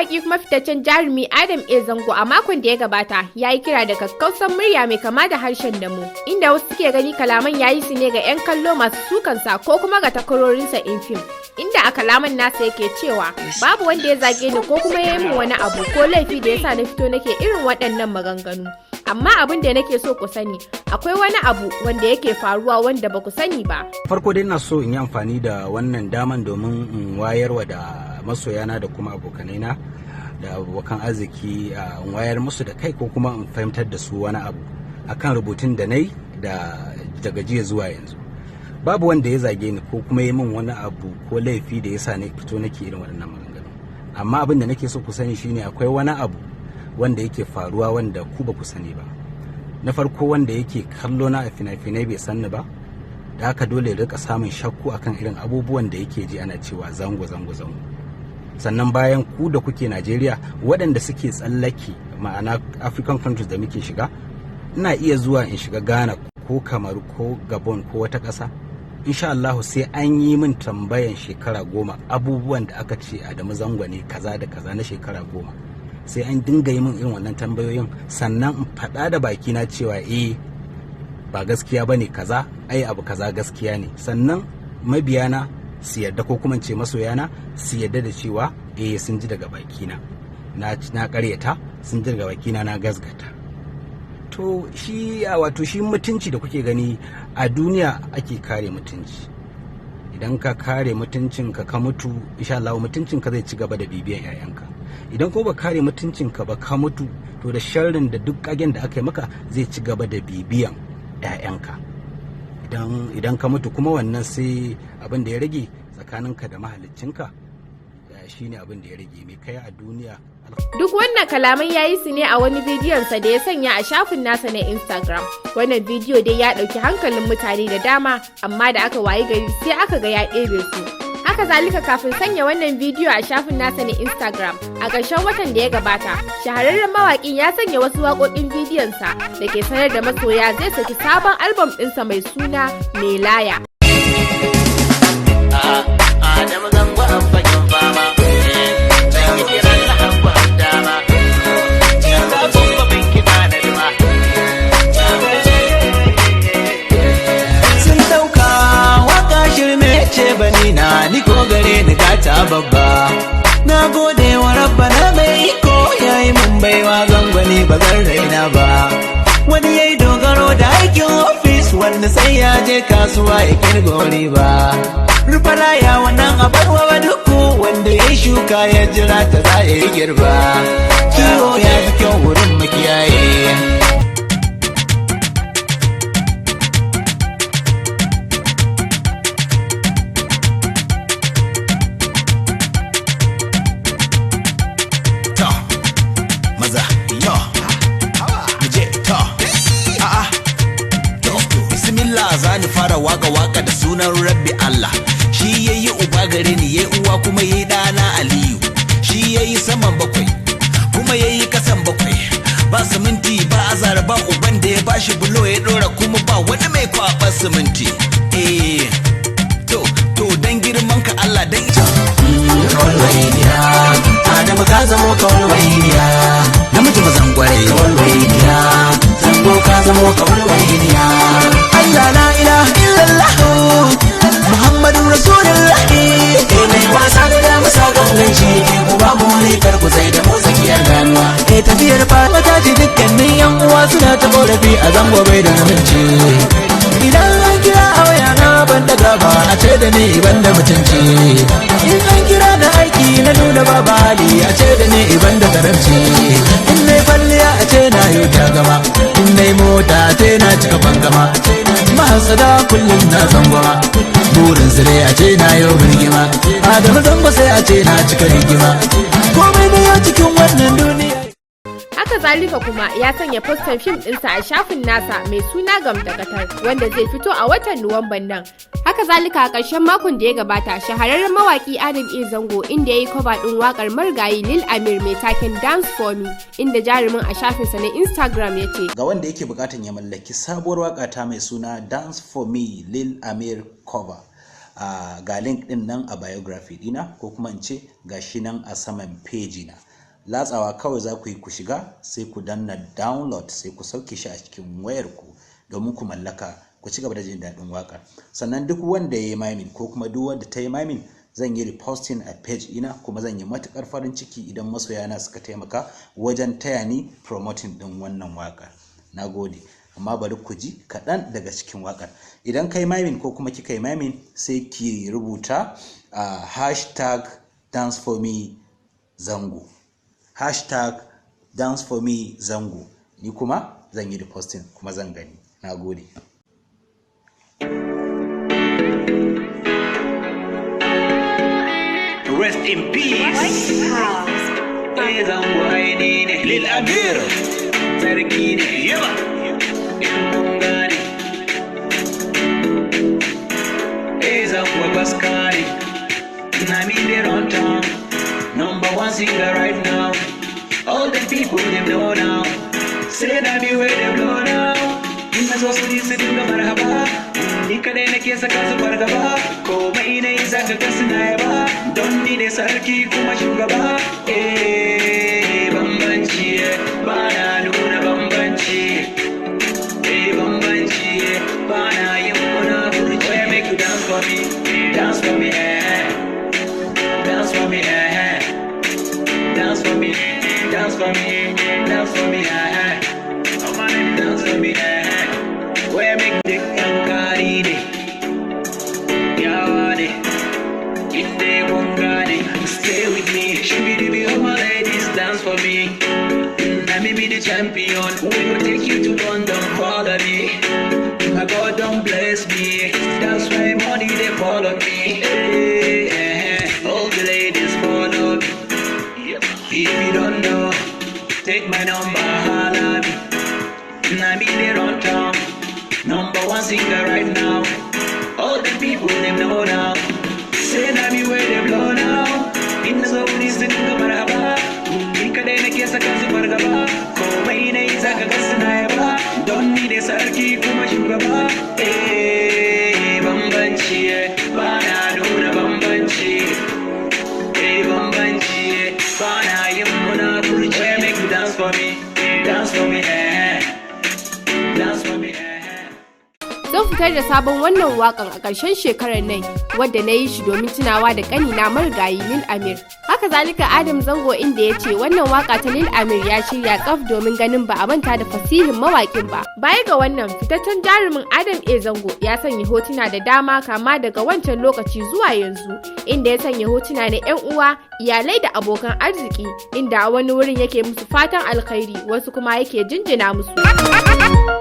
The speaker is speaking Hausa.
Mawaki kuma fitaccen jarumi Adam A. Zango a makon da ya gabata ya yi kira da kakkausan murya mai kama da harshen damo, inda wasu suke gani kalaman ya yi su ne ga 'yan kallo masu sukansa ko kuma ga takwarorinsa in fim. Inda a kalaman nasa yake cewa babu wanda ya zage ni ko kuma ya yi min wani abu ko laifi da yasa na fito nake irin waɗannan maganganu. Amma abin da nake so ku sani, akwai wani abu wanda yake faruwa wanda ba ku sani ba. Farko dai ina so in yi amfani da wannan daman domin in wayarwa da masoyana da kuma abokanaina da abokan arziki, in wayar musu da kai ko kuma in fahimtar da su wani abu akan rubutun da na yi daga jiya zuwa yanzu. Babu wanda ya zage ni ko kuma yi min wani abu ko laifi da yasa na fito nake irin waɗannan maganganu. Amma abin da nake so ku sani shine akwai wani abu wanda yake faruwa wanda ku ba ku sani ba. Na farko, wanda yake kallo na a fina-finai bai sanni ba, da haka dole ya rika samun shakku akan irin abubuwan da yake ji ana cewa zango. Sannan bayan ku da kuke Najeriya, waɗanda suke tsallake ma'ana African countries da muke shiga, ina iya zuwa in shiga Ghana ko Kamaru ko Gabon ko wata ƙasa, insha Allah sai an yi min tambayan shekara 10 abubuwan da aka ce Adamu Zango ne kaza da kaza na shekara 10. Sai an dinga yi min irin wannan tambayoyin sannan in faɗa da bakina cewa ba gaskiya bane kaza, abu kaza gaskiya ne. Sannan mabiyana su yarda ko kuma ce masoyana su yarda da cewa sun ji daga bakina na ƙaryata, sun ji daga bakina na gasgata. To shi mutunci da kuke gani a duniya ake kare mutunci. Idan ka kare mutuncinka ka mutu, insha Allah mutuncinka zai ci gaba da bibiyan 'ya'yanka. Idan ko ba kare mutuncinka ba ka mutu, to da sharrin da duk kagen da aka yi maka zai ci gaba da bibiyan 'ya'yanka. Idan ka mutu kuma wannan sai abin da ya rage tsakaninka da mahaliccinka, shine abin da ya rage mai kai a duniya. Duk wannan kalaman ya yi su ne a wani bidiyonsa da ya sanya a shafin nasa na Instagram. Wannan bidiyo dai ya ɗauki hankalin mutane da dama, amma da aka wayi gari sai aka ga ya ɗebe su. Haka zalika, kafin sanya wannan bidiyo a shafin nasa na Instagram a ƙarshen watan da ya gabata, shahararren mawaƙin ya sanya wasu waƙoƙin bidiyonsa da ke sanar da masoya zai saki sabon albam ɗinsa mai suna Mai Laya. Ni ko gare ni gata babba, na gode wa rabbana mai iko yayi mun baiwa zangwani ba zan raina ba. Wani yayi dogaro da aikin ofis, wanda sai ya je kasuwa ya kirgori ba. Rufala ya wannan abarwa wa duku, wanda yayi shuka ya jira ta za ya yi girba. Kiwo ya fi kyau wurin makiyaye. Zani fara waka da sunan Rabbi Allah. Shi yayi uba gare ni, yayi uwa kuma yayi dana Aliyu. Shi yayi saman bakwai kuma yayi kasan bakwai. Ba siminti ba azara ba uban da ya bashi bulo ya dora, kuma ba wani mai kwaɓar siminti. To dan girman ka Allah dan ita. Kawalwainiya, Adamu ka zamo kawalwainiya. Namiji mazan gware kawalwainiya. Zango ka zamo kawalwainiya. Allah la ilaha illallah Muhammadun Rasulullah. Mai wasa da dama sakon ganci, ku ba mu ne kar ku sai da mu tsakiyar ganuwa. Tafiyar fata ta ji dukkanin yan uwa suna ta korafi a zango bai da aminci. Idan an kira a waya na ban daga ba, a ce da ni ban da mutunci. In an kira da aiki na nuna babu hali, a ce da ni ban da karamci. In nai kwalliya a ce na yau ta gama, in nai mota a ce na cika bangama. Mahasada kullum na zangwama, burin zire a ce na yau birgima. Adamu Zango sai a ce na cika rigima. Komai na yau cikin wannan duniya. Haka zalika kuma ya sanya postan fim ɗinsa a shafin nasa mai suna Gamdakatar, wanda zai fito a watan Nuwamban nan. Haka zalika a ƙarshen makon da ya gabata, shahararren mawaki Adam A. Zango inda ya yi kwaba ɗin waƙar marigayi Lil Amir mai taken Dance For Me, inda jarumin a shafinsa na Instagram ya ce, ga wanda yake bukatan ya mallaki sabuwar waƙa ta mai suna Dance For Me Lil Amir cover, ga link ɗin nan a biography dina, ko kuma in ce ga shi nan a saman page na. latsawa kawai za ku yi ku shiga sai ku danna download sai ku sauke shi a cikin wayarku domin ku mallaka ku ci gaba da jin daɗin waƙar. Sannan duk wanda ya yi mining ko kuma duk wanda ta yi mining zan yi reposting a page ina kuma zan yi matuƙar farin ciki idan masoyana suka taimaka wajen taya ni promoting ɗin wannan waƙar. Na gode. Amma bari ku ji kaɗan daga cikin waƙar. Idan ka yi mining ko kuma kika yi mining sai ki rubuta hashtag dance for me zango. Hashtag dance for me zango. Ni kuma zan yi reposting kuma zan gani. Na gode. Rest in peace. Zango aini ne Lil Amir. Sarki ne yawa. In kun gane. Zango Taskar. Na me there on town. Number one singer right now. All the people them know now. Say that me where them know now. Ina so su su dinga marhaba. Ni kadai nake saka su fargaba. Komai na yi zaka ga suna yaba. Don ni ne sarki kuma shugaba. Bambanci ba na nuna bambanci. Bambanci ba na yin munafurci. Where make you dance for me, dance for me, dance for me, dance for me, dance for me, dance for me, dance for me, where make the kankari de, yawade, inde bongade, stay with me, shibidi be all my ladies, dance for me, let me be the champion, we will take you to London, follow me, my God don't bless me, that's why money they follow me, all the ladies follow me. If you don't know, take my number, holla me. I be there on town. Number one singer right now. All the people them know now. Say na me where they blow now. In the zone is the new maraba. Ika de na kesa kasu margaba. Komai na isa ka kasu na yaba. Don't need a sarki kuma shugaba. Bambanci ba na nuna bambanci. Bambanci ba na yin munafurci. Where make you dance for me, dance for me, dance for me. Zan fitar da sabon wannan wakan a ƙarshen shekarar nan wadda na yi shi domin tunawa da ƙanina marigayi Lil Amir. Haka zalika Adam Zango inda ya ce wannan waka ta Lil Amir ya shirya tsaf domin ganin ba a manta da fasihin mawaƙin ba. Baya ga wannan fitaccen jarumin Adam Zango ya sanya hotuna da dama kama daga wancan lokaci zuwa yanzu inda ya sanya hotuna na 'yan uwa, iyalai da abokan arziki inda a wani wurin yake musu fatan alkhairi wasu kuma yake jinjina musu.